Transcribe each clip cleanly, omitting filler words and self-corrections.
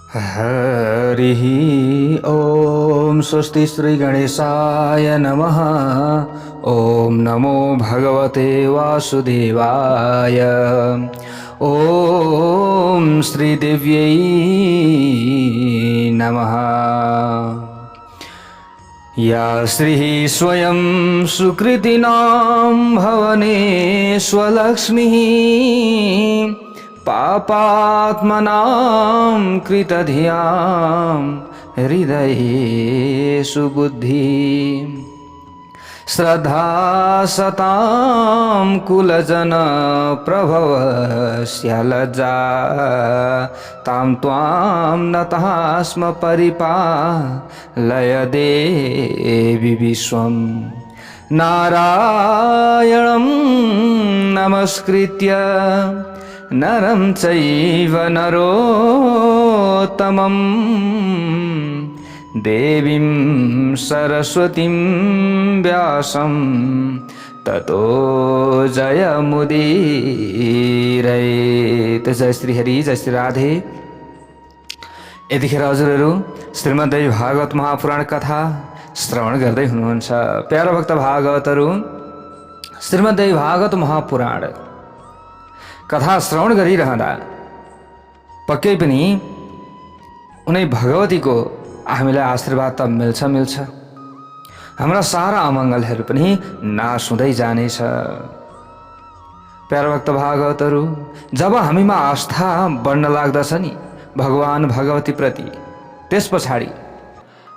हरिः ॐ स्वस्ति श्रीगणेशाय नमः। ॐ नमो भगवते वासुदेवाय। ॐ श्रीदेव्यै नमः। या श्रीः स्वयं सुकृतिनां भवने स्वलक्ष्मीः पापात्मनां कृतधियां हृदये सुबुद्धि श्रद्धा सतां कुलजन प्रभवस्य लज्जा तां त्वां नतः स्म परिपालय देवि विश्वं नारायणं नमस्कृत्य नरं चैव नरोत्तमं देवीं सरस्वतीं व्यासं ततो जयमुदीरयेत्। जय श्री हरि, जय श्री राधे। यतिखेर हजुरहरू श्रीमद्देवी भागवत महापुराण कथा श्रवण गर्दै हुनुहुन्छ। प्यारो भक्त भागवतहरू, श्रीमद्देवी भागवत महापुराण कथा श्रवण गरिरहँदा पक्कै पनि उनै भगवतीको हामीलाई आशीर्वाद त मिल्छ। हाम्रा सारा अमङ्गलहरू पनि नाश हुँदै जानेछ। प्यारो भक्त भागवतहरू, जब हामीमा आस्था बढ्न लाग्दछ नि भगवान भगवती प्रति, त्यस पछाडि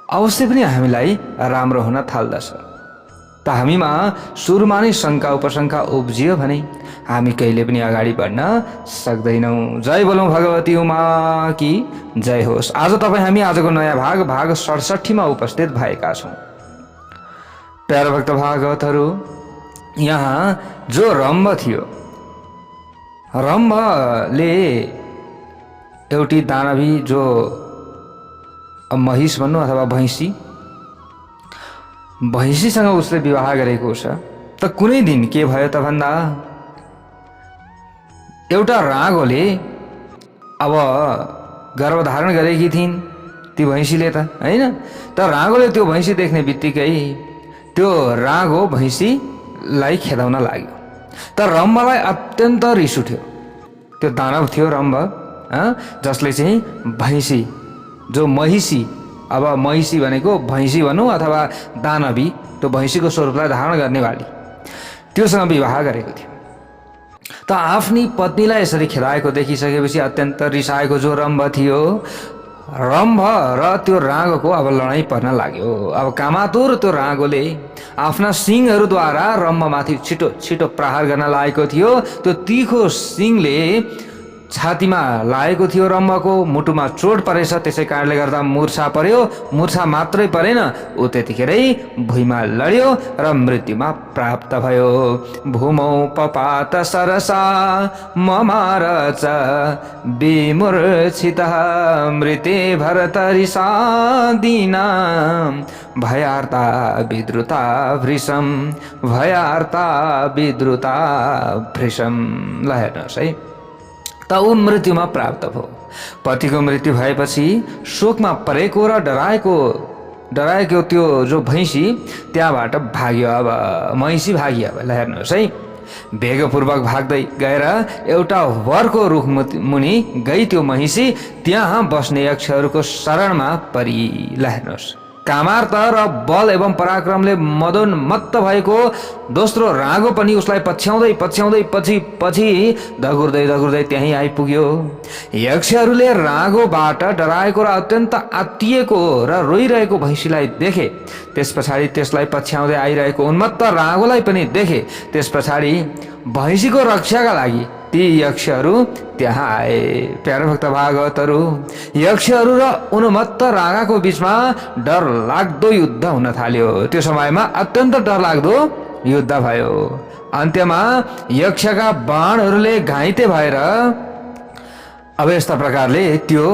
अवश्य पनि हामीलाई राम्रो हुन थाल्दछ। त हामीमा सुरुमा नै शङ्का उपशङ्का उब्जियो भने हामी कहिले पनि अगाडि बढ्न सक्दैनौँ। जय बोलौँ भगवती उमा की जय होस्। आज हामी आजको नयाँ भाग 67 मा उपस्थित भएका छौँ। प्यारो भक्त भागवतहरू, यहाँ जो रम्भ थियो, रम्भले एउटी दानवी जो महिष भन्नु अथवा भैँसीसँग उसले विवाह गरेको छ। त कुनै दिन के भयो त भन्दा एउटा रागोले अब गर्भधारण गरेकी थिइन् ती भैँसीले त हैन। त रागोले त्यो भैँसी देख्ने बित्तिकै त्यो रागो भैँसीलाई खेदाउन लाग्यो। त रम्भलाई अत्यन्त रिस उठ्यो। त्यो दानव थियो रम्भ, जसले चाहिँ भैँसी जो महिषी, अब महिषी भनेको भैँसी भनौँ अथवा दानवी, त्यो भैँसीको स्वरूपलाई धारण गर्नेवाली, त्योसँग विवाह गरेको थियो। त आफ्नी पत्नीलाई यसरी खेदाएको देखिसकेपछि अत्यन्त रिसाएको जो रम्भ थियो, रम्भ र त्यो रागोको अब लडाईँ पर्न लाग्यो। अब कामातुर त्यो रागोले आफ्ना सिङहरूद्वारा रम्भमाथि छिटो छिटो प्रहार गर्न लागेको थियो। त्यो तीखो सिङले छातीमा लागेको थियो रम्भको, मुटुमा चोट परेछ, त्यसै कारणले गर्दा मुर्छा पर्यो। मुर्छा मात्रै परेन, ऊ त्यतिखेरै भुइँमा लड्यो र मृत्युमा प्राप्त भयो। भूमौ पपात सरसा ममार च विमूर्छितः मृते भरतरिषा दीना भयार्ता विद्रुता भृशं भयार्ता विद्रुता भृशं। ल हेर्नुहोस् है, त ऊ मृत्युमा प्राप्त भयो। पतिको मृत्यु भएपछि शोकमा परेको र डराएको त्यो जो भैँसी त्यहाँबाट भाग्यो। अब महिषी भाग्यो। अब ल हेर्नुहोस् है, वेगपूर्वक भाग्दै गएर एउटा वरको रुख मुनि गई त्यो महिषी त्यहाँ बस्ने यक्षहरूको शरणमा परी। ल हेर्नुहोस्, कामार्थ र बल एवं पराक्रमले मदोन्मत्त भएको दोस्रो रागो पनि उसलाई पछ्याउँदै पछि दगुर्दै त्यहीँ आइपुग्यो। यक्षहरूले रागोबाट डराएको र अत्यन्त आत्तिएको र रोइरहेको भैँसीलाई देखे। त्यस पछाडि त्यसलाई पछ्याउँदै आइरहेको उन्मत्त रागोलाई पनि देखे। त्यस पछाडि भैँसीको रक्षाका लागि ती यक्षहरू त्यहाँ आए। प्यारो भक्त भागवतहरू, यक्षहरू र उन्मत्त रागाको बीचमा डर लाग्दो युद्ध हुन थाल्यो। त्यो समयमा अत्यन्त डरलाग्दो युद्ध भयो। अन्त्यमा यक्षका बाणहरूले घाइते भएर अब यस्ता प्रकारले त्यो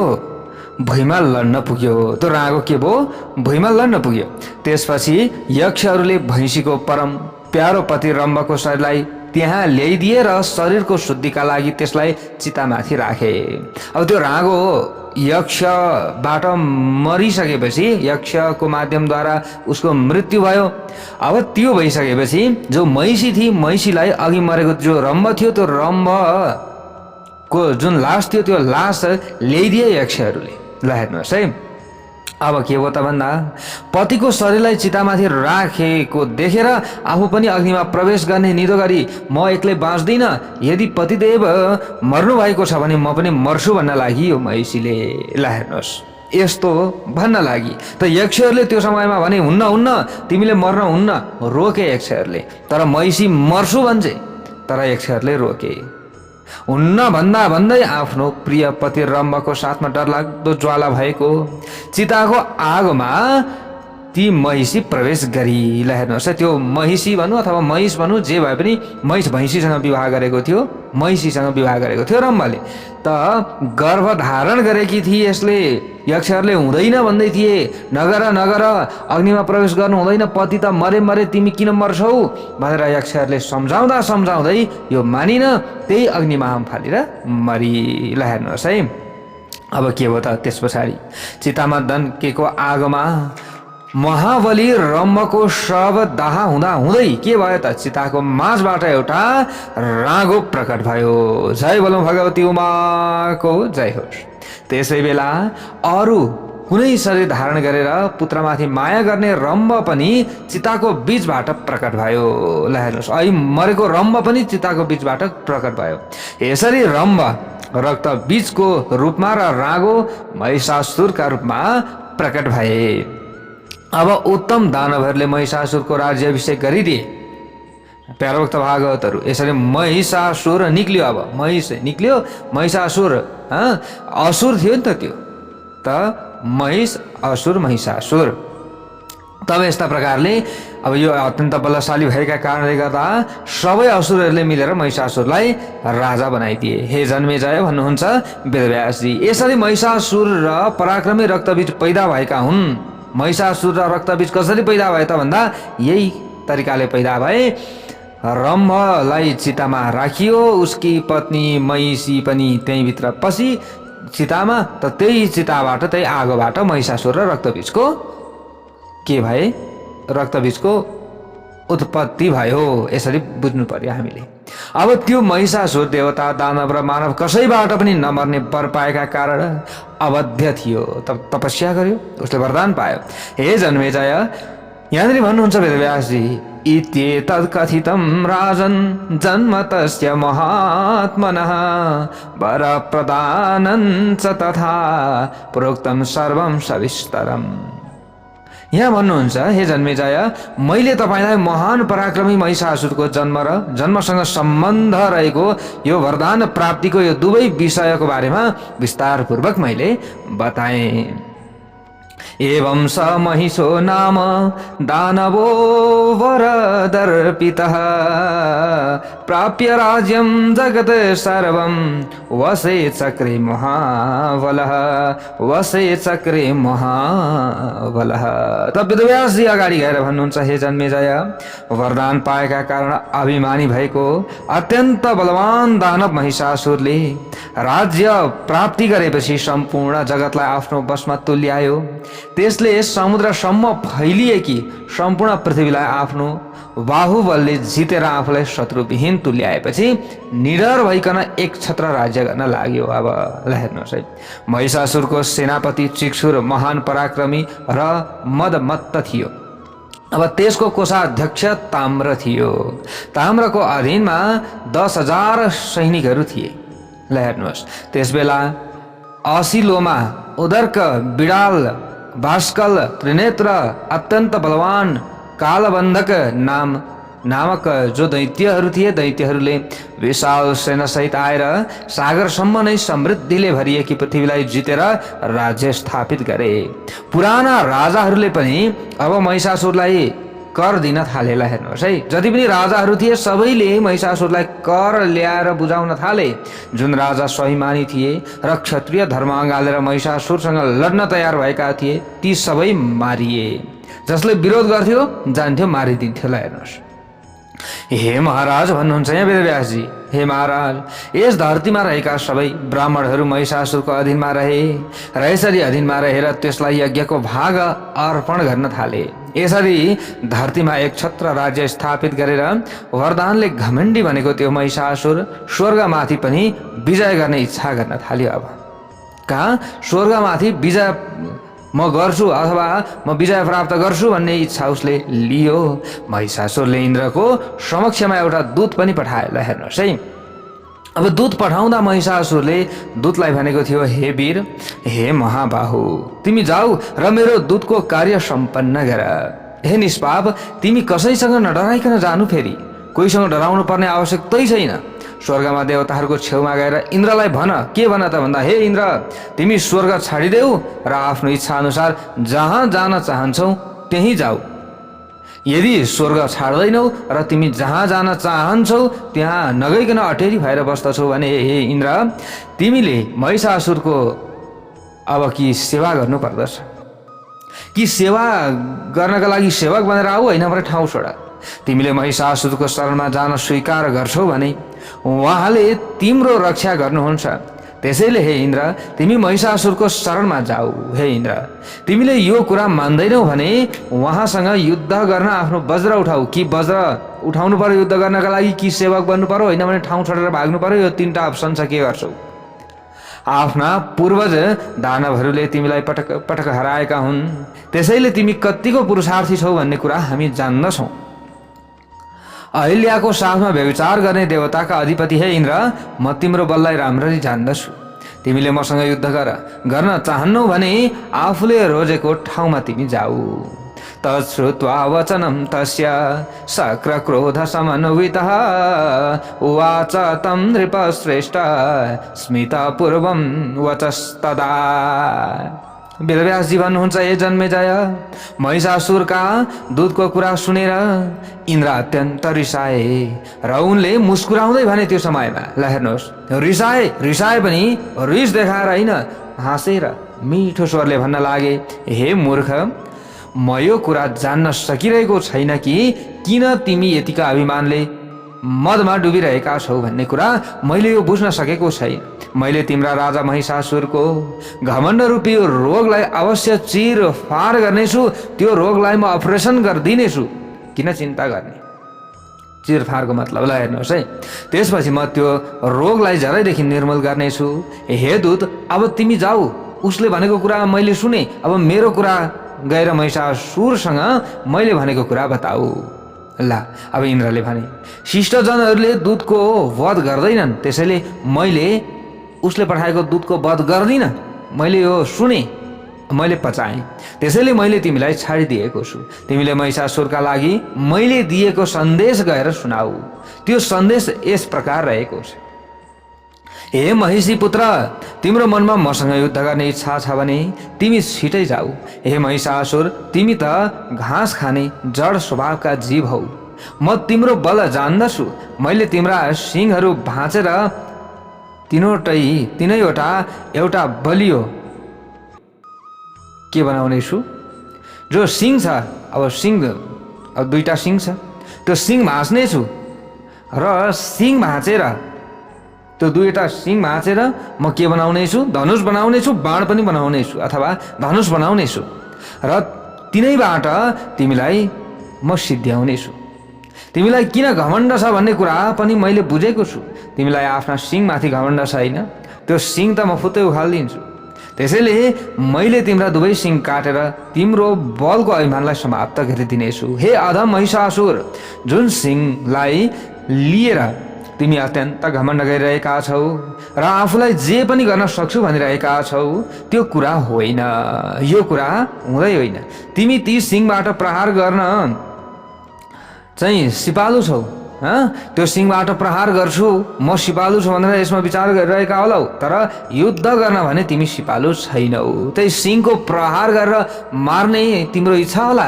भुइँमा लड्न पुग्यो। त्यो रागो के भयो, भुइँमा लड्न पुग्यो। त्यसपछि यक्षहरूले भैँसीको परम प्यारो पति रम्भको शरीरलाई त्यहाँ ल्याइदिए र शरीरको शुद्धिका लागि त्यसलाई चितामाथि राखे। अब त्यो रागो यक्षबाट मरिसकेपछि यक्षको माध्यमद्वारा उसको मृत्यु भयो। अब त्यो भइसकेपछि जो महिषी थिए महिषीलाई अघि मरेको जो रम्भ थियो त्यो रम्भको जुन लास थियो त्यो लास ल्याइदिए यक्षहरूले। ल हेर्नुहोस् है, अब के हो त भन्दा पतिको शरीरलाई चितामाथि राखेको देखेर आफू पनि अग्निमा प्रवेश गर्ने निधो गरी म एक्लै बाँच्दिनँ, यदि पतिदेव मर्नु भएको छ भने म पनि मर्छु भन्न लागि यो महिषीले। ल हेर्नुहोस् यस्तो भन्न लागि त यक्षहरूले त्यो समयमा भने हुन्न हुन्न तिमीले मर्न हुन्न रोके यक्षहरूले, तर महिषी मर्छु भन्छे तर यक्षहरूले रोके। हुन्न भन्दा भन्दै आफ्नो प्रिय पति रम्भको साथमा डरलाग्दो ज्वाला भएको चिताको आगोमा ती महिषी प्रवेश गरी। ल हेर्नुहोस् त्यो महिषी भनौँ अथवा महिष भनौँ जे भए पनि महिष भैँसीसँग विवाह गरेको थियो, महिषीसँग विवाह गरेको थियो रम्भले। त गर्भधारण गरेकी थिए यसले, यक्षहरूले हुँदैन भन्दै थिए नगर नगर अग्निमा प्रवेश गर्नु हुँदैन, पति त मरे मरे तिमी किन मर्छौ भनेर यक्षहरूले सम्झाउँदा सम्झाउँदै यो मानिन त्यही अग्निमा हम फालेर मरी। ल हेर्नुहोस् है, अब के हो त त्यस पछाडि चितामा दन्केको आगोमा महाबली रम्भको शव दाह हुँदा हुँदै के भयो त चिताको माझबाट एउटा रागो प्रकट भयो। जय बोलौं भगवती उमाको जय होस्। त्यसै बेला अरू कुनै शरीर धारण गरेर पुत्रमाथि माया गर्ने रम्भ पनि चिताको बीचबाट प्रकट भयो। ल हेर्नुहोस् अहिले मरेको रम्भ पनि चिताको बीचबाट प्रकट भयो। यसरी रम्भ रक्त बीजको रूपमा र रागो महिषासुरका रूपमा प्रकट भए। अब उत्तम दानवहरूले महिषासुरको राज्याभिषेक गरिदिए। प्यारोक्त भागवतहरू यसरी महिषासुर निक्ल्यो। अब महिष निक्ल्यो, महिषासुर असुर थियो नि त त्यो त महिष असुर महिषासुर। तब यस्ता प्रकारले अब यो अत्यन्त बलशाली भएका कारणले गर्दा सबै असुरहरूले मिलेर महिषासुरलाई राजा बनाइदिए। हे जन्मेजय भन्नुहुन्छ वेदव्यासजी। यसरी महिषासुर र पराक्रमी रक्तबीज पैदा भएका हुन्। महिषासुर र रक्तबीज कसरी पैदा भए त भन्दा यही तरिकाले पैदा भए। रम्भलाई चितामा राखियो, उसकी पत्नी महिषी पनि त्यहीँभित्र पसी चितामा, त त्यही चिताबाट त्यही आगोबाट महिषासुर र रक्तबीजको के भए रक्तबीजको उत्पत्ति भयो। यसरी बुझ्नु पर्यो हामीले। अब त्यो महिषासुर देवता दानव र मानव कसैबाट पनि नमर्ने वर पाएका कारण अवध्य थियो। तब तपस्या गर्यो, उसले वरदान पायो। हे जन्मेजय यहाँनिर भन्नुहुन्छ वेदव्यासजी इत्येतत् कथितं राजन् जन्म तस्य महात्मनः वर प्रदानं च तथा प्रोक्तं सर्वं सविस्तरम्। यहाँ भन्नुहुन्छ हे जन्मेजय मैले तपाईँलाई महान पराक्रमी महिषासुरको जन्म र जन्मसँग सम्बन्ध रहेको यो वरदान प्राप्तिको यो दुवै विषयको बारेमा विस्तारपूर्वक मैले बताएँ। एवं स महिषो नाम दानवो वरदर्पितः प्राप्य राज्यं जगत् सर्वं वसे चक्रे महाबलः वसे चक्रे महाबलः। तब वेदव्यासजी अगाडि गएर भन्नुहुन्छ हे जन्मेजय वरदान पाएका कारण अभिमानी भएको अत्यन्त बलवान दानव महिषासुरले राज्य प्राप्ति गरेपछि सम्पूर्ण जगतलाई आफ्नो वशमा तुल्यायो। त्यसले समुद्रसम्म फैलिएकी सम्पूर्ण पृथ्वीलाई आफ्नो बाहुबलले जितेर आफूलाई शत्रुविहीन तुल्याएपछि निडर भइकन एक छत्र राज्य गर्न लाग्यो। अब ल हेर्नुहोस् है, महिषासुरको सेनापति चिक्षुर महान पराक्रमी र मदमत्त थियो। अब त्यसको कोषाध्यक्ष ताम्र थियो। ताम्रको अधीनमा 10,000 सैनिकहरू थिए। ल हेर्नुहोस् त्यसबेला असिलोमा उदर्क बिडाल भास्कल त्रिनेत्र अत्यन्त बलवान कालबन्धक नामक जो दैत्यहरू थिए, दैत्यहरूले विशाल सेनासहित आएर सागरसम्म नै समृद्धिले भरिएकी पृथ्वीलाई जितेर राज्य स्थापित गरे। पुराना राजाहरूले पनि अब महिषासुरलाई कर दिन थाले। ल हेर्नुहोस् है, जति पनि राजाहरू थिए सबैले महिषासुरलाई कर ल्याएर बुझाउन थाले। जुन राजा स्वाभिमानी थिए र क्षत्रिय धर्म अँगालेर महिषासुरसँग लड्न तयार भएका थिए ती सबै मारिए। जसले विरोध गर्थ्यो जान्थ्यो मारिदिन्थ्यो। ल हेर्नुहोस् हे महाराज भन्नुहुन्छ यहाँ वेदव्यासजी, हे महाराज यस धरतीमा रहेका सबै ब्राह्मणहरू महिषासुरको अधीनमा रहे र यसरी अधीनमा रहेर त्यसलाई यज्ञको भाग अर्पण गर्न थाले। यसरी धरतीमा एक छत्र राज्य स्थापित गरेर वरदानले घमण्डी भनेको त्यो महिषासुर स्वर्गमाथि पनि विजय गर्ने इच्छा गर्न थाल्यो। अब कहाँ स्वर्गमाथि विजय म गर्छु अथवा म विजय प्राप्त गर्छु भन्ने इच्छा उसले लियो। महिषासुरले इन्द्रको समक्षमा एउटा दूत पनि पठायो। ल हेर्नुहोस् है, अब दूत पठाउँदा महिषासुरले दूतलाई भनेको थियो, हे वीर, हे महाबाहु, तिमी जाऊ र मेरो दूतको कार्य सम्पन्न गर। हे निष्पाप, तिमी कसैसँग नडराइकन जानु, फेरि कोहीसँग डराउनु पर्ने आवश्यकतै छैन। स्वर्गमा देवताहरूको छेउमा गएर इन्द्रलाई भन, के भन त भन्दा, हे इन्द्र, तिमी स्वर्ग छाडिदेऊ र आफ्नो इच्छा अनुसार जहाँ जान चाहन्छौ त्यहीँ जाऊ। यदि स्वर्ग छाड्दैनौ र तिमी जहाँ जान चाहन्छौ त्यहाँ नगइकन अटेरी भएर बस्दछौ भने हे इन्द्र, तिमीले महिषासुरको अब कि सेवा गर्नु पर्दछ, कि सेवा गर्नका लागि सेवक बनेर आऊ, होइन भने ठाउँ छोड। तिमीले महिषासुरको शरणमा जान स्वीकार गर्छौ भने उहाँले तिम्रो रक्षा गर्नुहुन्छ। त्यसैले हे इन्द्र, तिमी महिषासुरको शरणमा जाऊ। हे इन्द्र, तिमीले यो कुरा मान्दैनौ भने उहाँसँग युद्ध गर्न आफ्नो वज्र उठाऊ, कि वज्र उठाउनु पर्यो युद्ध गर्नका लागि, कि सेवक बन्नु पर्यो, होइन भने ठाउँ छोडेर भाग्नु पर्यो। यो तीनटा अप्सन छ, के गर्छौ? आफ्ना पूर्वज दानवहरूले तिमीलाई पटक पटक हराएका हुन्, त्यसैले तिमी कतिको पुरुषार्थी छौ भन्ने कुरा हामी जान्दछौँ। अहिल्याको साथमा व्यभिचार गर्ने देवताका अधिपति हे इन्द्र, म तिम्रो बललाई राम्ररी जान्दछु। तिमीले मसँग युद्ध गर्न चाहन्नौ भने आफूले रोजेको ठाउँमा तिमी जाऊ। तच्छ्रुत्वा वचनं तस्य शक्र क्रोध समन्वितः उवाच तं नृपश्रेष्ठ स्मितपूर्वं वचस्तदा। वेदव्यासजी भन्नुहुन्छ, हे जन्मेजय, महिषासुरका दूतको कुरा सुनेर इन्द्र अत्यन्त रिसाए र उनले मुस्कुराउँदै भने त्यो समयमा, ल हेर्नुहोस्, रिसाए पनि रिस देखाएर होइन, हाँसेर मिठो स्वरले भन्न लागे, हे मूर्ख, म यो कुरा जान्न सकिरहेको छैन कि किन तिमी यतिका अभिमानले मदमा डुबिरहेका छौ भन्ने कुरा मैले यो बुझ्न सकेको छैन। मैले तिम्रा राजा महिषासुरको घमण्ड रूपी रोगलाई अवश्य चिर फार गर्नेछु, त्यो रोगलाई म अपरेसन गरिदिनेछु, किन चिन्ता गर्ने? चिरफारको मतलब, ल हेर्नुहोस् है, त्यसपछि म त्यो रोगलाई जरैदेखि निर्मूल गर्नेछु। हे दूत, अब तिमी जाऊ, उसले भनेको कुरा मैले सुने, अब मेरो कुरा गएर महिषासुरसँग मैले भनेको कुरा बताऊ। ल अब इन्द्रले भने, शिष्टजनहरूले दूतको वध गर्दैनन्, त्यसैले मैले उसले पठाएको दूतको वध गर्दिनँ। मैले यो सुने, मैले पचाएँ, त्यसैले मैले तिमीलाई छाडिदिएको छु। तिमीले महिषासुरका लागि मैले दिएको सन्देश गएर सुनाऊ। त्यो सन्देश यस प्रकार रहेको छ, हे महिषी पुत्र, तिम्रो मनमा मसँग युद्ध गर्ने इच्छा छ भने तिमी छिटै जाऊ। हे महिषासुर, तिमी त घाँस खाने जड स्वभावका जीव हौ, म तिम्रो बल जान्दछु। मैले तिम्रा सिङहरू भाँचेर तिनैवटा एउटा बलियो के बनाउने छु। जो सिङ छ, अब सिङ, अब दुईटा सिङ छ, त्यो सिङ भाँच्ने छु र सिङ भाँचेर, त्यो दुईवटा सिङ भाँचेर म के बनाउने छु? धनुष बनाउने छु, बाण पनि बनाउने छु अथवा धनुष बनाउने छु र तिनैबाट तिमीलाई म सिद्ध्याउने छु। तिमीलाई किन घमण्ड छ भन्ने कुरा पनि मैले बुझेको छु। तिमीलाई आफ्ना सिङमाथि घमण्ड छैन, त्यो सिङ त म फुत्तै उखालिदिन्छु। त्यसैले मैले तिम्रा दुवै सिङ काटेर तिम्रो बलको अभिमानलाई समाप्त गरिदिनेछु। हे अधम महिषासुर, जुन सिङलाई लिएर तिमी अत्यन्त घमण्ड गरिरहेका छौ र आफूलाई जे पनि गर्न सक्छु भनिरहेका छौ, त्यो कुरा होइन, यो कुरा हुँदै होइन। तिमी ती सिङबाट प्रहार गर्न चाहिँ सिपालु छौ। त्यो सिङबाट प्रहार गर्छु, म सिपालु छु भनेर यसमा विचार गरिरहेका होलाउ, तर युद्ध गर्न भने तिमी सिपालु छैनौ। त्यही सिङको प्रहार गरेर मार्ने तिम्रो इच्छा होला,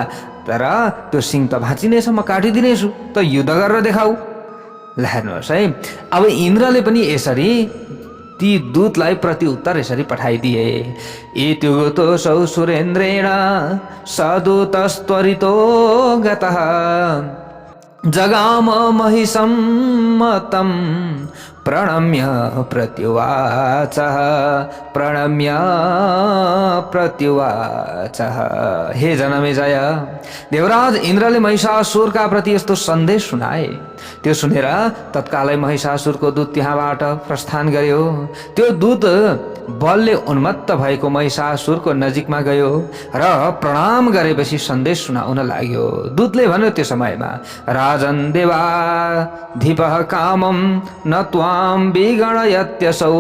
तर त्यो सिङ त भाँचिनेछ, म काटिदिनेछु, त युद्ध गरेर देखाऊ। ल हेर्नुहोस् है, अब इन्द्रले पनि यसरी ती दूतलाई प्रत्युत्तर यसरी पठाइदिए। इत्युक्तोऽसौ सुरेन्द्रेण सदूतस्त्वरितो गतः जगाम महिषं प्रणम्य प्रत्युवाचः प्रणम्य प्रत्युवाचः। हे जनमेजय, देवराज इन्द्रले महिषासुरका प्रति यस्तो सन्देश सुनाए। त्यो सुनेर तत्कालै महिषासुरको दूत त्यहाँबाट प्रस्थान गर्यो। त्यो दूत बलले उन्मत्त भएको महिषासुरको नजिकमा गयो र प्रणाम गरेपछि सन्देश सुनाउन लाग्यो। दूतले भन्यो त्यो समयमा, राजन देवाधिपः कामं न त्वां विगणयत्यसौ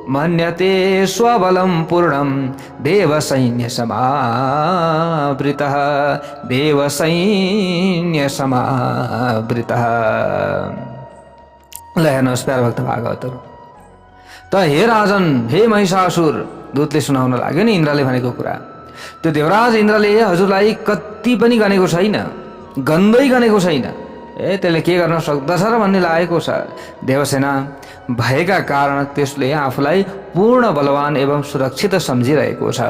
मन्यते स्वबलं पूर्णं देवसैन्य समावृतः देवसैन्य समावृतः। ल हेर्नुहोस् प्यारा भक्त भागवतहरू, त हे राजन, हे महिषासुर, दूतले सुनाउन लाग्यो नि इन्द्रले भनेको कुरा। त्यो देवराज इन्द्रले हजुरलाई कति पनि गनेको छैन, गन्दै गनेको छैन। त्यसले के गर्न सक्दछ र भन्ने लागेको छ। देवसेना भएका कारण त्यसले आफूलाई पूर्ण बलवान एवं सुरक्षित सम्झिरहेको छ।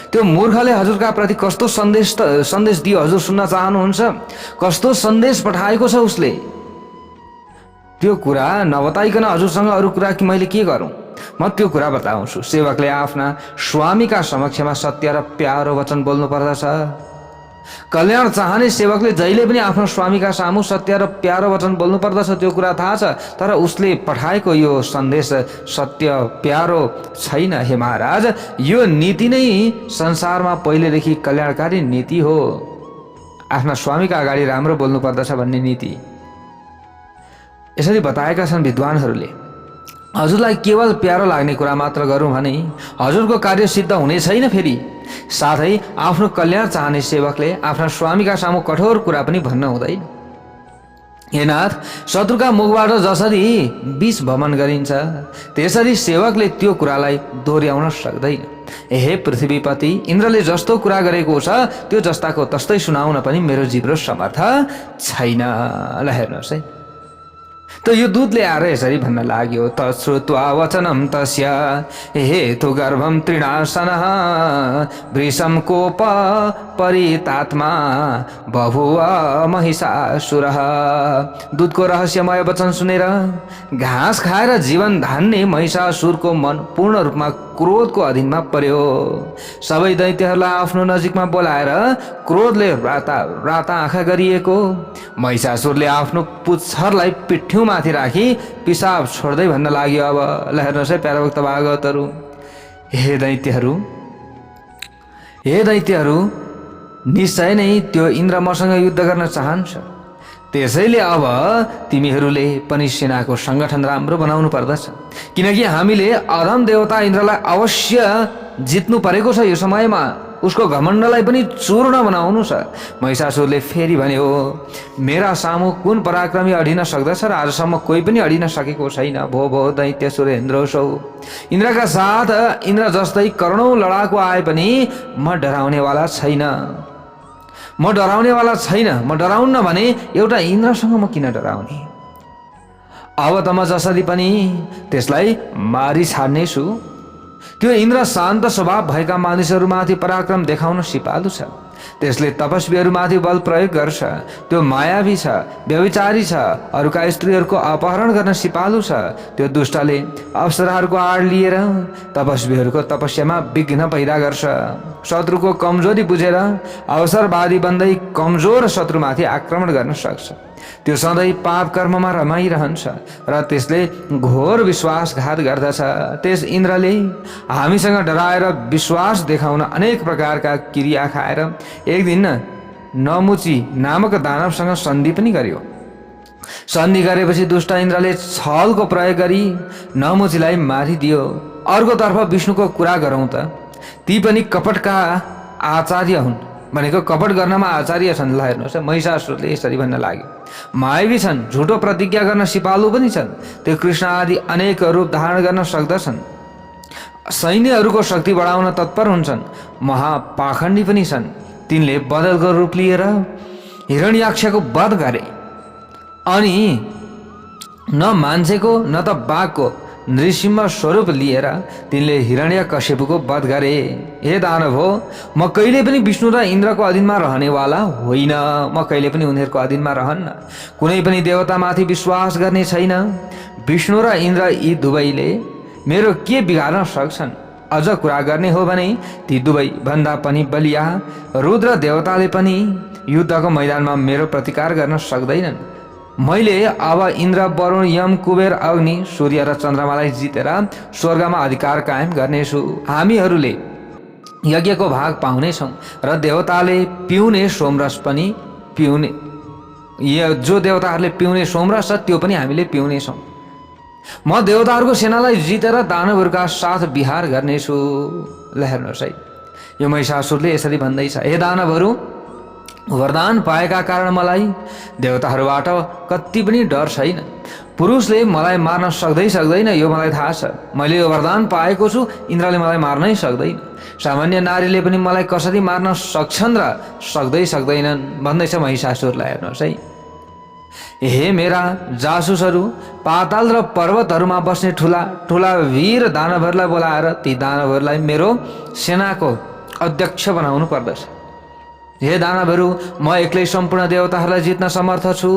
त्यो मूर्खले हजुरका प्रति कस्तो सन्देश दियो हजुर सुन्न चाहनुहुन्छ? कस्तो सन्देश पठाएको छ उसले? त्यो कुरा नबताइकन हजुरसँग अरू कुरा कि मैले के गरौँ? म त्यो कुरा बताउँछु। सेवकले आफ्ना स्वामीका समक्षमा सत्य र प्यारो वचन बोल्नु पर्दछ। कल्याण चाहने सेवकले जहिले पनि आफ्नो स्वामीका सामु सत्य र प्यारो वचन बोल्नु पर्दछ, त्यो कुरा थाहा छ। तर उसले पठाएको यो सन्देश सत्य प्यारो छैन। हे महाराज, यो नीति नै संसारमा पहिलेदेखि कल्याणकारी नीति हो। आफ्ना स्वामीका अगाडि राम्रो बोल्नु पर्दछ भन्ने नीति यसरी बताएका छन् विद्वानहरूले। हजुरलाई केवल प्यारो लाग्ने कुरा मात्र गरौँ भने हजुरको कार्य सिद्ध हुने छैन। फेरि साथै आफ्नो कल्याण चाहने सेवकले आफ्ना स्वामीका सामु कठोर कुरा पनि भन्न हुँदैन। हे नाथ, शत्रुका मुखबाट जसरी विष भमन गरिन्छ त्यसरी सेवकले त्यो कुरालाई दोहोर्याउन सक्दैन। हे पृथ्वीपति, इन्द्रले जस्तो कुरा गरेको छ त्यो जस्ताको तस्तै सुनाउन पनि मेरो जिब्रो समर्थ छैन। ल हेर्नुहोस् है, त यो दूतले आएर यसरी भन्न लाग्यो, तश्रुत्वा वचनं तस्य हेतु गर्भं तृणासनः वृषं कोप परितात्मा बभुव महिषासुरः। दूतको रहस्यमय वचन सुनेर घाँस खाएर जीवन धान्ने महिषासुरको मन पूर्ण रूपमा क्रोधको अधीनमा पर्यो। सबै दैत्यहरूलाई आफ्नो नजिकमा बोलाएर क्रोधले राता आँखा गरिएको महिषासुरले आफ्नो पुच्छरलाई पिठ्यौमाथि राखी पिसाब छोड्दै भन्न लाग्यो। अब ल हेर्नुहोस् है प्यारा भक्त भागवतहरू, हे दैत्यहरू, निश्चय नै त्यो इन्द्र मसँग युद्ध गर्न चाहन्छ। त्यसैले अब तिमीहरूले पनि सेनाको संगठन राम्रो बनाउनु पर्दछ, किनकि हामीले अधम देवता इन्द्रलाई अवश्य जित्नु परेको छ। यो समयमा उसको घमण्डलाई पनि चूर्ण बनाउनु छ। महिषासुरले फेरि भन्यो, मेरा सामु कुन पराक्रमी अडिन सक्दछ र आजसम्म कोही पनि अडिन सकेको छैन। भो भो दैत्य सुरेन्द्रोसौ, इन्द्रका साथ इन्द्र जस्तै करोडौं लडाकु आए पनि म डराउनेवाला छैन। म डराउन्न भने एउटा इन्द्रसँग म किन डराउने? अब त म जसरी पनि त्यसलाई मारी छाड्नेछु। त्यो इन्द्र शान्त स्वभाव भएका मानिसहरूमाथि पराक्रम देखाउन सिपालु छ। त्यसले तपस्वीहरूमाथि बल प्रयोग गर्छ। त्यो मायावी छ, व्यभिचारी छ, अरूका स्त्रीहरूको अपहरण गर्न सिपालु छ। त्यो दुष्टले अप्सराहरूको आड लिएर तपस्वीहरूको तपस्यामा विघ्न पैदा गर्छ। शत्रुको कमजोरी बुझेर अवसरवादी बन्दै कमजोर शत्रुमाथि आक्रमण गर्न सक्छ। त्यो सधैँ पाप कर्ममा रमाइरहन्छ र त्यसले घोर विश्वासघात गर्दछ। त्यस इन्द्रले हामीसँग डराएर विश्वास देखाउन अनेक प्रकारका क्रिया खाएर एक दिन नमुची नामक दानवसँग सन्धि पनि गर्यो। सन्धि गरेपछि दुष्ट इन्द्रले छलको प्रयोग गरी नमुचीलाई मारिदियो। अर्कोतर्फ विष्णुको कुरा गरौँ त, ती पनि कपटका आचार्य हुन्, भनेको कपट गर्नमा आचार्य छन्। ल हेर्नुहोस्, महिषासुरले यसरी भन्न लाग्यो, मायावी छन्, झुटो प्रतिज्ञा गर्न सिपालु पनि छन्। त्यो कृष्ण आदि अनेक रूप धारण गर्न सक्दछन्। सैन्यहरूको शक्ति बढाउन तत्पर हुन्छन्। महापाखण्डी पनि छन्। तिनले बदलको रूप लिएर हिरण्याक्षको वध गरे अनि न मान्छेको न त बाघको नृसिंह स्वरूप लिएर तिनले हिरण्यकश्यपको वध गरे। हे दानव हो, म कहिले पनि विष्णु र इन्द्रको अधीनमा रहनेवाला होइन। म कहिले पनि उनीहरूको अधीनमा रहन्न। कुनै पनि देवतामाथि विश्वास गर्ने छैन। विष्णु र इन्द्र यी दुवैले मेरो के बिगार्न सक्छन्? अझ कुरा गर्ने हो भने ती दुवै भन्दा पनि बलिया रुद्र देवताले पनि युद्धको मैदानमा मेरो प्रतिकार गर्न सक्दैनन्। मैले अब इन्द्र, वरुण, यम, कुबेर, अग्नि, सूर्य र चन्द्रमालाई जितेर स्वर्गमा अधिकार कायम गर्नेछु। हामीहरूले यज्ञको भाग पाउनेछौँ र देवताले पिउने सोमरस पनि पिउने, जो देवताहरूले पिउने सोमरस छ त्यो पनि हामीले पिउनेछौँ। म देवताहरूको सेनालाई जितेर दानवहरूका साथ विहार गर्नेछु। ल हेर्नुहोस् है, यो महिषासुरले यसरी भन्दैछ, हे दानवहरू, वरदान पाएका कारण मलाई देवताहरूबाट कति पनि डर छैन। पुरुषले मलाई मार्न सक्दैन, यो मलाई थाहा छ। मैले यो वरदान पाएको छु, इन्द्रले मलाई मार्नै सक्दैन। सामान्य नारीले पनि मलाई कसरी मार्न सक्छन् र सक्दैनन् भन्दैछ महिषासुरलाई। हेर्नुहोस् है, हे मेरा जासुसहरू, पाताल र पर्वतहरूमा बस्ने ठुला ठुला वीर दानवहरूलाई बोलाएर ती दानवहरूलाई मेरो सेनाको अध्यक्ष बनाउनु पर्दछ। हे दानवहरू, म एक्लै सम्पूर्ण देवताहरूलाई जित्न समर्थ छु।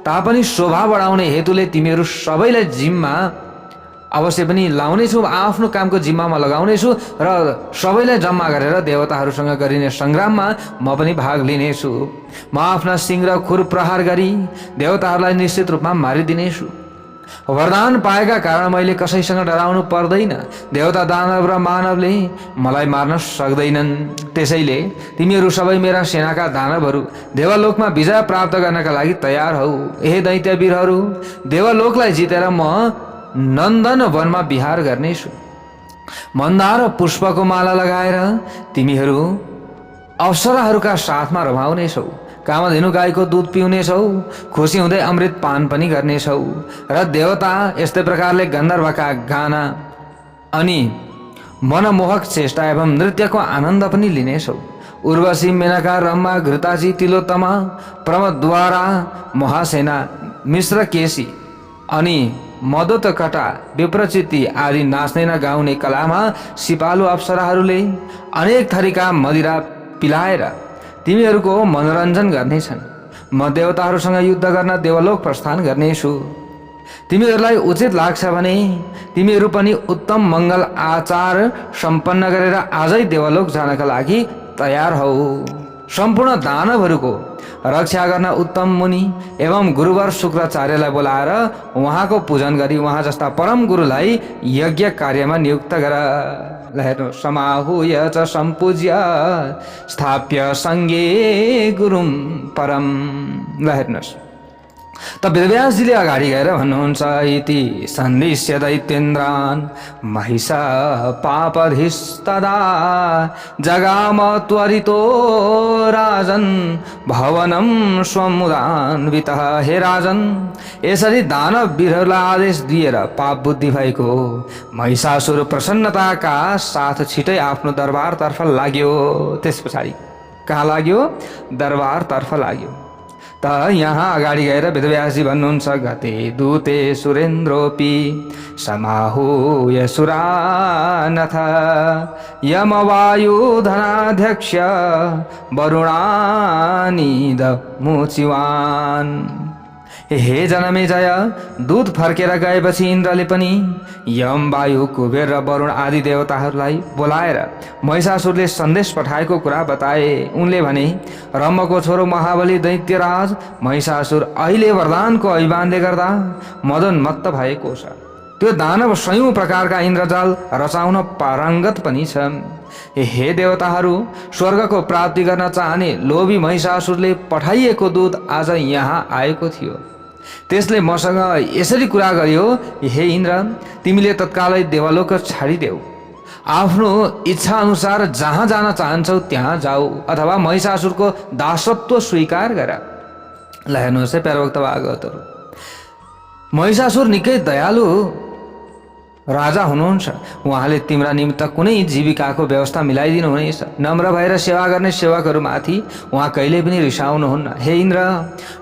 तापनि शोभा बढाउने हेतुले तिमीहरू सबैलाई जिम्मा अवश्य पनि लाउनेछु, आफ्नो कामको जिम्मामा लगाउनेछु र सबैलाई जम्मा गरेर देवताहरूसँग गरिने सङ्ग्राममा म पनि भाग लिनेछु। म आफ्ना सिंह र खुर प्रहार गरी देवताहरूलाई निश्चित रूपमा मारिदिनेछु। वरदान पाएका कारण मैले कसैसँग डराउनु पर्दैन। देवता, दानव र मानवले मलाई मार्न सक्दैनन्। त्यसैले तिमीहरू सबै मेरा सेनाका दानवहरू देवलोकमा विजय प्राप्त गर्नका लागि तयार हौ। हे दैत्यवीरहरू, देवलोकलाई जितेर म नन्दन वनमा विहार गर्नेछु। मन्दार पुष्पको माला लगाएर तिमीहरू अप्सराहरूका साथमा रमाउनेछौ। कामधेनु गाईको दूध पिउनेछौ। खुसी हुँदै अमृत पान पनि गर्नेछौ र देवता यस्तै प्रकारले गन्धर्वका गाना अनि मनमोहक चेष्टा एवं नृत्यको आनन्द पनि लिनेछौ। उर्वशी, मेनका, रमा, घृताची, तिलोत्तमा, प्रमद्वारा, महासेना, मिश्रकेशी अनि मदोतकटा, विप्रचिति आदि नाच्ने र गाउने कलामा सिपालु अप्सराहरूले अनेक थरीका मदिरा पिलाएर तिमीहरूको मनोरञ्जन गर्नेछन्। म देवताहरूसँग युद्ध गर्न देवलोक प्रस्थान गर्नेछु। तिमीहरूलाई उचित लाग्छ भने तिमीहरू पनि उत्तम मङ्गल आचार सम्पन्न गरेर आजै देवलोक जानका लागि तयार हौ। सम्पूर्ण दानवहरूको रक्षा गर्न उत्तम मुनि एवं गुरुवर शुक्राचार्यलाई बोलाएर उहाँको पूजन गरी उहाँ जस्ता परम गुरुलाई यज्ञ कार्यमा नियुक्त गर। हेर्नु, समाहूय च सम्पूज्य स्थाप्य सङ्गे गुरुम परम। ल हेर्नुहोस्, त वेदव्यासजीले अगाडि गएर भन्नुहुन्छ, इति सन्दिश्य दैत्येन्द्रान् महिषा पापधिस्तदा जगाम त्वरितो राजन् भवनं स्वमुदान्वितः। हे राजन, यसरी दानव वीरहरूलाई आदेश दिएर पाप बुद्धि भएको महिषासुर प्रसन्नताका साथ छिटै आफ्नो दरबारतर्फ लाग्यो। त्यस पछाडि कहाँ लाग्यो? दरबारतर्फ लाग्यो। त यहाँ अगाडि गएर वेदव्यासजी भन्नुहुन्छ, गते दूते सुरेन्द्रोपि समाहूय सुरानथ यमवायुधनाध्यक्ष वरुणानिद मुचिवान्। हे जनमेजय, दूत फर्केर गएपछि इन्द्रले पनि यम, वायु, कुबेर र वरुण आदि देवताहरूलाई बोलाएर महिषासुरले सन्देश पठाएको कुरा बताए। उनले भने, रम्भको छोरो महाबली दैत्यराज महिषासुर अहिले वरदानको अभिमानले गर्दा मदोन्मत्त भएको छ। त्यो दानव सयौं प्रकारका इन्द्रजाल रचाउन पारङ्गत पनि छ। हे देवताहरू, स्वर्गको प्राप्ति गर्न चाहने लोभी महिषासुरले पठाइएको दूत आज यहाँ आएको थियो। त्यसले मसँग यसरी कुरा गर्यो, हे इन्द्र, तिमीले तत्कालै देवलोक छाडिदेऊ। आफ्नो इच्छा अनुसार जहाँ जान चाहन्छौ त्यहाँ जाऊ, अथवा महिषासुरको दासत्व स्वीकार गर। ल हेर्नुहोस् है प्यारोक्त भागवतहरू, महिषासुर निकै दयालु राजा हुनुहुन्छ। उहाँले तिम्रा निमित्त कुनै जीविकाको व्यवस्था मिलाइदिनु हुनेछ। नम्र भएर सेवा गर्ने सेवकहरूमाथि उहाँ कहिले पनि रिसाउनुहुन्न। हे इन्द्र,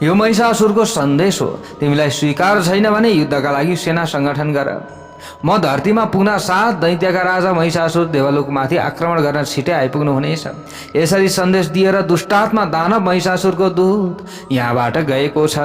यो महिषासुरको सन्देश हो। तिमीलाई स्वीकार छैन भने युद्धका लागि सेना सङ्गठन गर। म धरतीमा पुग्न साथ दैत्यका राजा महिषासुर देवलोकमाथि आक्रमण गर्न छिटै आइपुग्नु हुनेछ। यसरी सन्देश दिएर दुष्टात्मा दानव महिषासुरको दूत यहाँबाट गएको छ।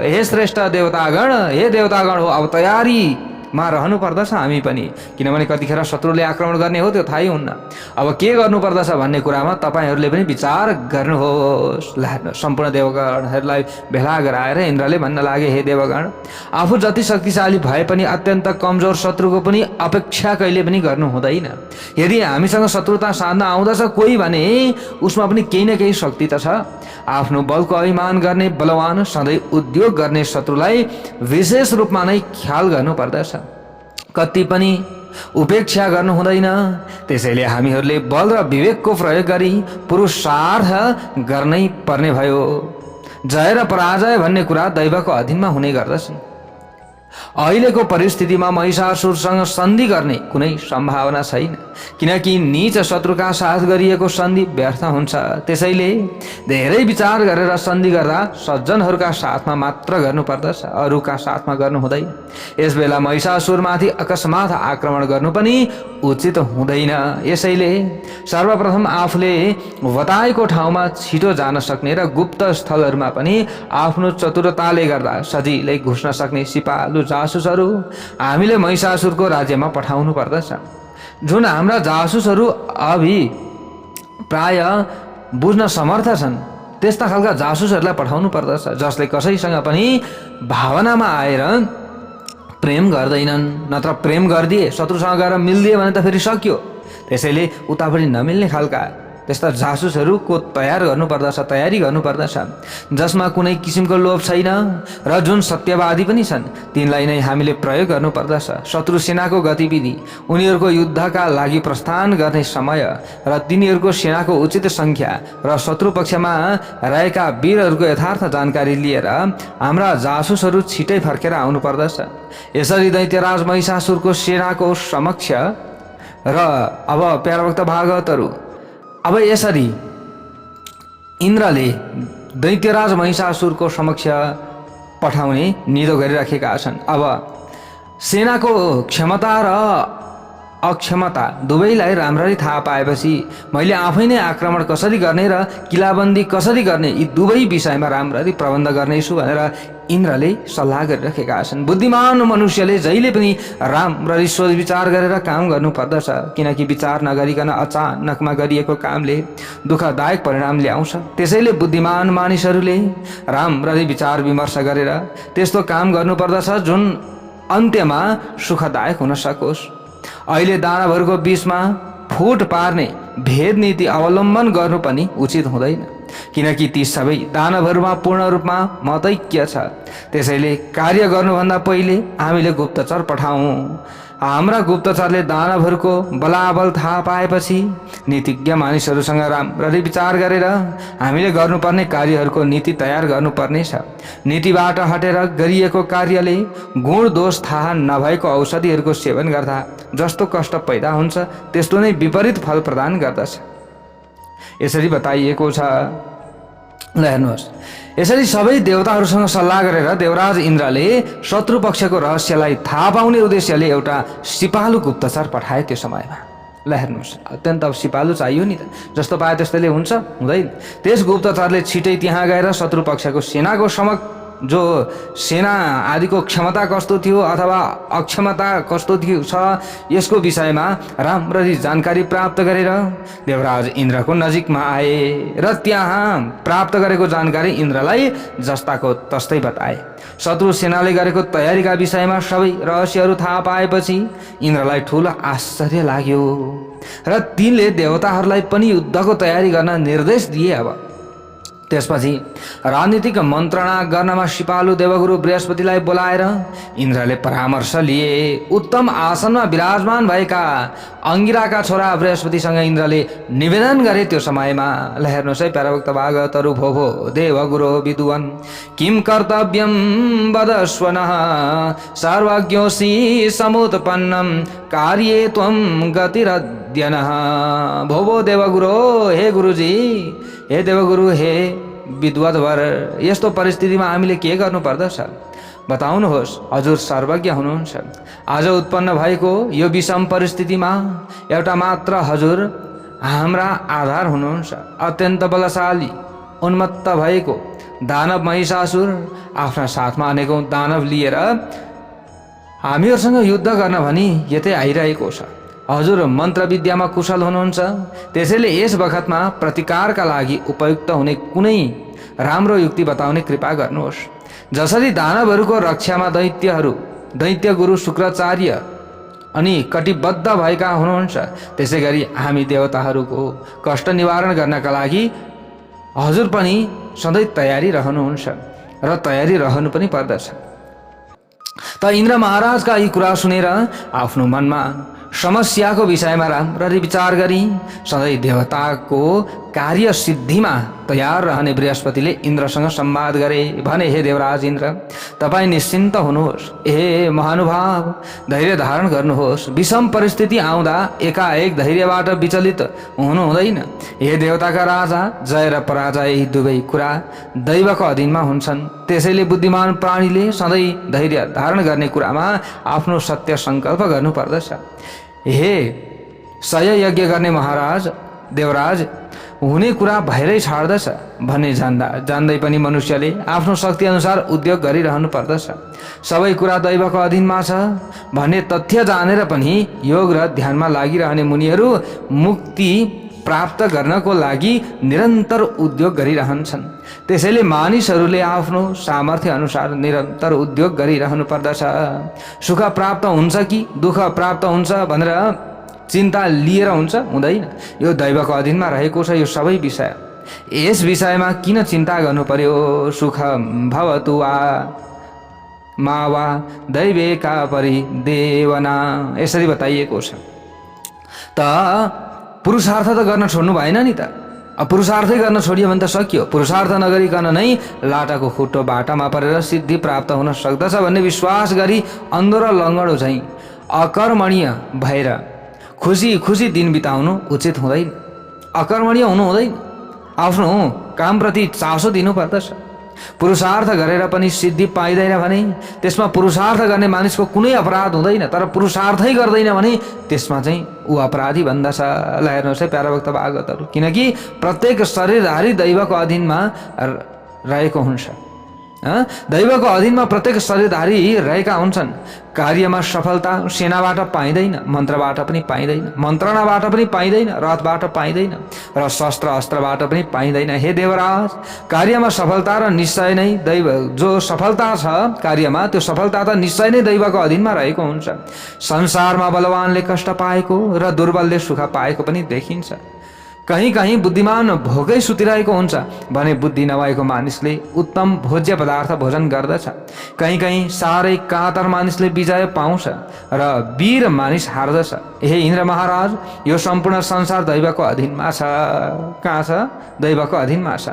हे श्रेष्ठ देवतागण, हे देवतागण हो, अब तयारीमा रहनु पर्दछ हामी पनि, किनभने कतिखेर शत्रुले आक्रमण गर्ने हो त्यो थाहै हुन्न। अब के गर्नुपर्दछ भन्ने कुरामा तपाईँहरूले पनि विचार गर्नुहोस्। ल सम्पूर्ण देवगणहरूलाई भेला गराएर इन्द्रले भन्न लागे, हे देवगण, आफू जति शक्तिशाली भए पनि अत्यन्त कमजोर शत्रुको पनि अपेक्षा कहिले पनि गर्नु हुँदैन। यदि हामीसँग शत्रुता साध्न आउँदछ कोही भने उसमा पनि केही न केही शक्ति त छ। आफ्नो बलको अभिमान गर्ने बलवान सधैँ उद्योग गर्ने शत्रुलाई विशेष रूपमा नै ख्याल गर्नुपर्दछ, कति पनि उपेक्षा गर्नु हुँदैन। त्यसैले हामीहरूले बल र विवेकको प्रयोग गरी पुरुषार्थ गर्नै पर्ने भयो। जय र पराजय भन्ने कुरा दैवको अधीनमा हुने गर्दछ। अहिलेको परिस्थितिमा महिषासुरसँग सन्धि गर्ने कुनै सम्भावना छैन, किनकि नीच शत्रुका साथ गरिएको सन्धि व्यर्थ हुन्छ। त्यसैले धेरै विचार गरेर सन्धि गर्दा सज्जनहरूका साथमा मात्र गर्नुपर्दछ, अरूका साथमा गर्नु हुँदैन। यसबेला महिषासुरमाथि अकस्मात आक्रमण गर्नु पनि उचित हुँदैन। यसैले सर्वप्रथम आफूले बताएको ठाउँमा छिटो जान सक्ने र गुप्त स्थलहरूमा पनि आफ्नो चतुरताले गर्दा सजिलै घुस्न सक्ने सिपालु जासुसहरू हामीले महिषासुरको राज्यमा पठाउनु पर्दछ। जुन हाम्रा जासुसहरू प्राय बुझ्न समर्थ छन् त्यस्ता खालका जासुसहरूलाई पठाउनु पर्दछ, जसले कसैसँग पनि भावनामा आएर प्रेम गर्दैनन्। नत्र प्रेम गरिदिए शत्रुसँग गएर मिलिदिए भने त फेरि सक्यो। त्यसैले उतापट्टि नमिल्ने खालका त्यस्ता जासुसहरूको तयारी गर्नुपर्दछ, जसमा कुनै किसिमको लोभ छैन र जुन सत्यवादी पनि छन् तिनलाई नै हामीले प्रयोग गर्नुपर्दछ। शत्रु सेनाको गतिविधि, उनीहरूको युद्धका लागि प्रस्थान गर्ने समय र तिनीहरूको सेनाको उचित सङ्ख्या र शत्रु पक्षमा रहेका वीरहरूको यथार्थ जानकारी लिएर हाम्रा जासुसहरू छिटै फर्केर आउनुपर्दछ। यसरी दैत्यराज महिषासुरको सेनाको समक्ष र अब प्यारभक्त भागवतहरू, अब यसरी इन्द्रले दैत्यराज महिषासुरको समक्ष पठाउने निधो गरिराखेका छन्। अब सेनाको क्षमता र अक्षमता दुवैलाई राम्ररी थाहा पाएपछि मैले आफै नै आक्रमण कसरी गर्ने र किलाबन्दी कसरी गर्ने यी दुवै विषयमा राम्ररी प्रबन्ध गर्नेछु भनेर इन्द्रले सल्लाह गरिराखेका छन्। बुद्धिमान मनुष्यले जहिले पनि राम्ररी सोच विचार गरेर काम गर्नुपर्दछ, किनकि विचार नगरिकन अचानकमा गरिएको कामले दुःखदायक परिणाम ल्याउँछ। त्यसैले बुद्धिमान मानिसहरूले राम्ररी विचार विमर्श गरेर त्यस्तो काम गर्नुपर्दछ जुन अन्त्यमा सुखदायक हुन सकोस्। अहिले दानवहरूको बीचमा फुट पार्ने भेद नीति अवलम्बन गर्नु पनि उचित हुँदैन, किनकि ती सबै दानवहरूमा पूर्ण रूपमा मतैक्य छ। त्यसैले कार्य गर्नुभन्दा पहिले हामीले गुप्तचर पठाउँ। हाम्रा गुप्तचरले दानवहरूको बलाबल थाहा पाएपछि नीतिज्ञ मानिसहरूसँग राम्ररी विचार गरेर हामीले गर्नुपर्ने कार्यहरूको नीति तयार गर्नुपर्नेछ। नीतिबाट हटेर गरिएको कार्यले गुण दोष थाहा नभएको औषधिहरूको सेवन गर्दा जस्तो कष्ट पैदा हुन्छ त्यस्तो नै विपरीत फल प्रदान गर्दछ। यसरी बताइएको छ। ल हेर्नुहोस्, यसरी सबै देवताहरूसँग सल्लाह गरेर देवराज इन्द्रले शत्रु पक्षको रहस्यलाई थाहा पाउने उद्देश्यले एउटा सिपालु गुप्तचर पठाए त्यो समयमा। ल हेर्नुहोस्, अत्यन्त सिपालु चाहियो नि त, जस्तो पाए त्यस्तैले हुन्छ हुँदैन। त्यस गुप्तचरले छिटै त्यहाँ गएर शत्रु पक्षको सेनाको जो सेना आदिको क्षमता कस्तो थियो अथवा अक्षमता कस्तो थियो छ यसको विषयमा राम्ररी जानकारी प्राप्त गरेर देवराज इन्द्रको नजिकमा आए र त्यहाँ प्राप्त गरेको जानकारी इन्द्रलाई जस्ताको तस्तै बताए। शत्रु सेनाले गरेको तयारीका विषयमा सबै रहस्यहरू थाहा पाएपछि इन्द्रलाई ठूलो आश्चर्य लाग्यो र तिनले देवताहरूलाई पनि युद्धको तयारी गर्न निर्देश दिए। अब त्यसपछि राजनीतिक मन्त्रणा गर्नमा सिपालु देवगुरु बृहस्पतिलाई बोलाएर इन्द्रले परामर्श लिए। उत्तम आसनमा विराजमान भएका अंगिराका छोरा बृहस्पतिसँग इन्द्रले निवेदन गरे त्यो समयमा। ल हेर्नुहोस् है प्याराभक्त भागवतहरू, भो भो देवगुरो विद्वान् किम कर्तव्यम वदस्वनः सर्वज्ञोऽसि समुत्पन्नं कार्ये त्वं गतिरद्यनः। भो भो देवगुरो, हे गुरुजी, हे देवगुरु, हे विद्वद्वर, यस्तो परिस्थितिमा हामीले के गर्नु पर्दछ बताउनुहोस्, हजुर सर्वज्ञ हुनुहुन्छ। आज उत्पन्न भएको यो विषम परिस्थितिमा एउटा मात्र हजुर हाम्रा आधार हुनुहुन्छ। अत्यन्त बलशाली उन्मत्त भएको दानव महिषासुर आफ्ना साथमा अनेकौं दानव लिएर हामीहरूसँग युद्ध गर्न भनी यतै आइरहेको छ। हजुर मन्त्र विद्यामा कुशल हुनुहुन्छ, त्यसैले यस बखतमा प्रतिकारका लागि उपयुक्त हुने कुनै राम्रो युक्ति बताउने कृपा गर्नुहोस्। जसरी दानवहरूको रक्षामा दैत्य गुरु शुक्राचार्य अनि कटिबद्ध भएका हुनुहुन्छ, त्यसै गरी हामी देवताहरूको कष्ट निवारण गर्नका लागि हजुर पनि सधैँ तयारी रहनुहुन्छ र तयारी रहनु पनि पर्दछ। त इन्द्र महाराजका यी कुरा सुनेर आफ्नो मनमा समस्याको विषयमा राम्ररी विचार गरी सधैँ देवताको कार्य सिद्धिमा तयार रहने बृहस्पतिले इन्द्रसँग संवाद गरे। भने, हे देवराज इन्द्र, तपाईँ निश्चिन्त हुनुहोस्। हे महानुभाव, धैर्य धारण गर्नुहोस्। विषम परिस्थिति आउँदा एकाएक धैर्यबाट विचलित हुनु हुँदैन। हे देवताका राजा, जय र पराजय यी दुवै कुरा दैवको अधीनमा हुन्छन्। त्यसैले बुद्धिमान प्राणीले सधैँ धैर्य धारण गर्ने कुरामा आफ्नो सत्य सङ्कल्प गर्नुपर्दछ। हे सय यज्ञ गर्ने महाराज देवराज, हुने कुरा भएरै छाड्दछ भन्ने जान्दै पनि मनुष्यले आफ्नो शक्ति अनुसार उद्योग गरिरहनु पर्दछ। सबै कुरा दैवको अधीनमा छ भन्ने तथ्य जानेर पनि योग र ध्यानमा लागिरहने मुनिहरू मुक्ति प्राप्त गर्नको लागि निरन्तर उद्योग गरिरहन्छन्। त्यसैले मानिसहरूले आफ्नो सामर्थ्य अनुसार निरन्तर उद्योग गरिरहनु पर्दछ। सुख प्राप्त हुन्छ कि दुःख प्राप्त हुन्छ भनेर चिन्ता लिएर हुन्छ हुँदैन। यो दैवको अधीनमा रहेको छ यो सबै विषय। यस विषयमा किन चिन्ता गर्नु पर्यो? सुख भवतु वा मा वा दैवेका परिदेवना, यसरी बताइएको छ। त पुरुषार्थ त गर्न छोड्नु भएन नि त। पुरुषार्थै गर्न छोडियो भने त सकियो। पुरुषार्थ नगरिकन नै लाटाको खुट्टो बाटामा परेर सिद्धि प्राप्त हुन सक्दछ भन्ने विश्वास गरी अन्धो र लङ्गडो झैँ अकर्मणीय भएर खुसी खुसी दिन बिताउनु उचित हुँदैन। अकर्मणीय हुनु हुँदैन। आफ्नो कामप्रति चासो दिनुपर्दछ। पुरुषार्थ गरेर पनि सिद्धि पाइँदैन भने त्यसमा पुरुषार्थ गर्ने मानिसको कुनै अपराध हुँदैन। तर पुरुषार्थै गर्दैन भने त्यसमा चाहिँ ऊ अपराधी भन्दछ। ल हेर्नुहोस् है प्यारा भक्त भागवतहरू, किनकि प्रत्येक शरीरधारी दैवको अधीनमा रहेको हुन्छ। दैवको अधीनमा प्रत्येक शरीरधारी रहेका हुन्छन्। कार्यमा सफलता सेनाबाट पाइँदैन, मन्त्रबाट पनि पाइँदैन, मन्त्रणाबाट पनि पाइँदैन, रथबाट पाइँदैन र शस्त्र अस्त्रबाट पनि पाइँदैन। हे देवराज, कार्यमा सफलता र निश्चय नै दैव, जो सफलता छ कार्यमा त्यो सफलता त निश्चय नै दैवको अधीनमा रहेको हुन्छ। संसारमा बलवानले कष्ट पाएको र दुर्बलले सुख पाएको पनि देखिन्छ। कहीँ कहीँ बुद्धिमान भोकै सुतिरहेको हुन्छ भने बुद्धि नभएको मानिसले उत्तम भोज्य पदार्थ भोजन गर्दछ। कहीँ कहीँ साह्रै कातर मानिसले विजय पाउँछ र वीर मानिस हार्दछ। हे इन्द्र महाराज, यो सम्पूर्ण संसार दैवको अधीनमा छ। कहाँ छ? दैवको अधीनमा छ।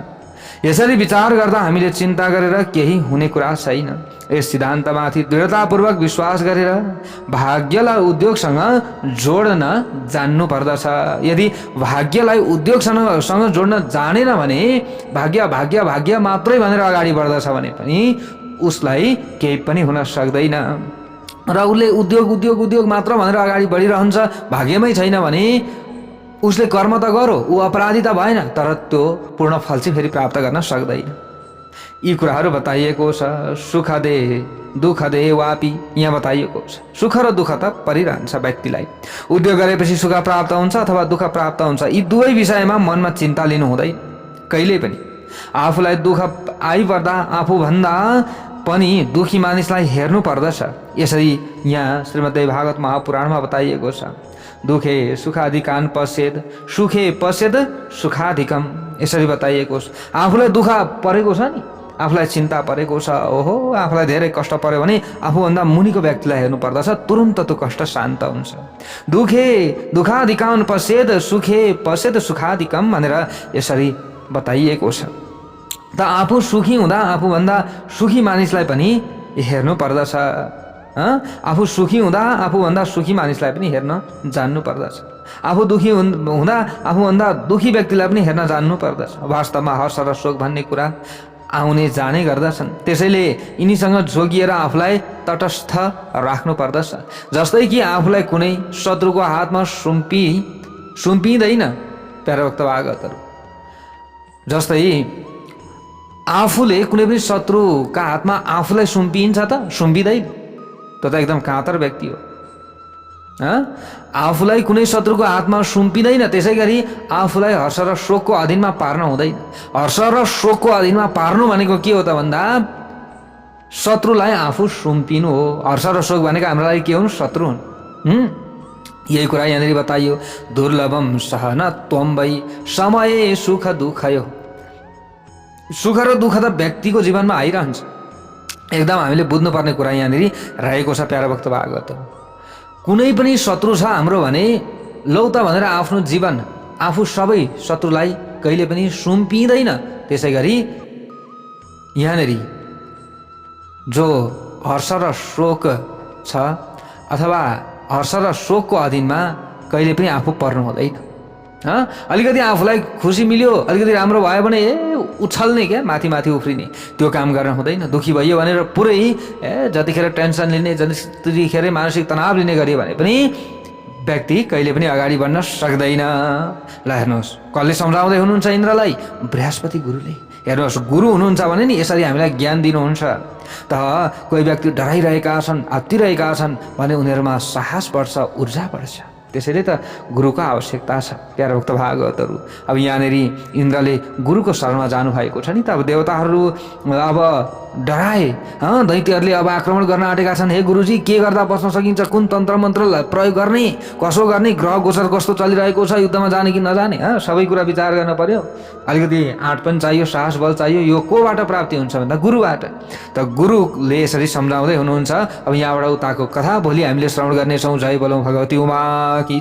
यसरी विचार गर्दा हामीले चिन्ता गरेर केही हुने कुरा छैन। यस सिद्धान्तमाथि दृढतापूर्वक विश्वास गरेर भाग्यलाई उद्योगसँग जोड्न जान्नु पर्दछ। यदि भाग्यलाई उद्योगसँग जोड्न जानेन भने भाग्य भाग्य भाग्य मात्रै भनेर अगाडि बढ्दछ भने पनि उसलाई केही पनि हुन सक्दैन। र उसले उद्योग उद्योग उद्योग मात्र भनेर अगाडि बढिरहन्छ, भाग्यमै छैन भने उसले कर्म त गरो, ऊ अपराधी त भएन, तर त्यो पूर्ण फल चाहिँ फेरि प्राप्त गर्न सक्दैन। यी कुराहरू बताइएको छ। सुख दे दुःख दे वापी, यहाँ बताइएको छ। सुख र दुःख त परिरहन्छ व्यक्तिलाई। उद्योग गरेपछि सुख प्राप्त हुन्छ अथवा दुःख प्राप्त हुन्छ। यी दुवै विषयमा मनमा चिन्ता लिनु हुँदैन कहिल्यै पनि। आफूलाई दुःख आइपर्दा आफूभन्दा पनि दुखी मानिसलाई हेर्नु पर्दछ। यसरी यहाँ श्रीमद् भागवत महापुराणमा बताइएको छ। दुखे सुखाधिकान पश्येद, सुखे पश्येद सुखाधिकम, यसरी बताइएको छ। आफूलाई दुःख परेको छ नि, आफूलाई चिन्ता परेको छ, ओहो आफूलाई धेरै कष्ट पर्यो भने आफूभन्दा मुनिको व्यक्तिलाई हेर्नु पर्दछ, तुरुन्त त्यो कष्ट शान्त हुन्छ। दुखे दुखाधिकान पश्येद, सुखे पश्येद सुखाधिकम भनेर यसरी बताइएको छ। त आफू सुखी हुँदा आफूभन्दा सुखी मानिसलाई पनि हेर्नु पर्दछ। आफू सुखी हुँदा आफूभन्दा सुखी मानिसलाई पनि हेर्न जान्नु पर्दछ। आफू दुखी हुँदा आफूभन्दा दुखी व्यक्तिलाई पनि हेर्न जान्नु पर्दछ। वास्तवमा हर्ष र शोक भन्ने कुरा आउने जाने गर्दछन्। त्यसैले यिनीसँग जोगिएर आफूलाई तटस्थ राख्नु पर्दछ। जस्तै कि आफूलाई कुनै शत्रुको हातमा सुम्पिँदैन प्यारा भक्त भागवतहरू। जस्तै आफूले कुनै पनि शत्रुका हातमा आफूलाई सुम्पिन्छ त सुम्पिँदैन, त्यो त एकदम कातर व्यक्ति हो। आफूलाई कुनै शत्रुको हातमा सुम्पिँदैन, त्यसै गरी आफूलाई हर्ष र शोकको अधीनमा पार्न हुँदैन। हर्ष र शोकको अधीनमा पार्नु भनेको के हो त भन्दा शत्रुलाई आफू सुम्पिनु हो। हर्ष र शोक भनेको हाम्रो लागि के हुन्? शत्रु हुन्। यही कुरा यहाँनिर बताइयो। दुर्लभम सहन त्वम वै समय सुख दुःखयो। सुख र दुःख त व्यक्तिको जीवनमा आइरहन्छ। एकदम हामीले बुझ्नुपर्ने कुरा यहाँनिर रहेको छ प्यारा भक्त भागवत। कुनै पनि शत्रु छ हाम्रो भने लौ त भनेर आफ्नो जीवन आफू सबै शत्रुलाई कहिले पनि सुम्पिँदैन। त्यसै गरी यहाँनिर जो हर्ष र शोक छ अथवा हर्ष र शोकको अधीनमा कहिले पनि आफू पर्नु हुँदैन। अलिकति आफूलाई खुसी मिल्यो, अलिकति राम्रो भयो भने उछल्ने क्या, माथि माथि उफ्रिने, त्यो काम गर्न हुँदैन। दुःखी भयो भनेर पुरै जतिखेर टेन्सन लिने, जतिखेर मानसिक तनाव लिने गऱ्यो भने पनि व्यक्ति कहिले पनि अगाडि बढ्न सक्दैन। ल हेर्नुहोस्, कसले सम्झाउँदै हुनुहुन्छ इन्द्रलाई? बृहस्पति गुरुले। हेर्नुहोस्, गुरु हुनुहुन्छ भने नि यसरी हामीलाई ज्ञान दिनुहुन्छ। त कोही व्यक्ति डराइरहेका छन्, आत्तिरहेका छन् भने उनीहरूमा साहस बढ्छ, ऊर्जा बढ्छ। त्यसैले त गुरुको आवश्यकता छ प्यारा भक्त भागवतहरू। अब यहाँनिर इन्द्रले गुरुको शरणमा जानुभएको छ नि त। अब देवताहरू अब डराए, दैत्यहरूले अब आक्रमण गर्न आँटेका छन्। हे गुरुजी, के गर्दा बस्न सकिन्छ? कुन तन्त्र मन्त्र प्रयोग गर्ने, कसो गर्ने, ग्रह गोचर कस्तो चलिरहेको छ, युद्धमा जाने कि नजाने, सबै कुरा विचार गर्न पर्यो। अलिकति आँट पनि चाहियो, साहस बल चाहियो। यो कोबाट प्राप्ति हुन्छ भन्दा गुरुबाट। त गुरुले यसरी सम्झाउँदै हुनुहुन्छ। अब यहाँबाट उताको कथा भोलि हामीले श्रवण गर्नेछौँ। जय बोलौँ भगवती उमा की।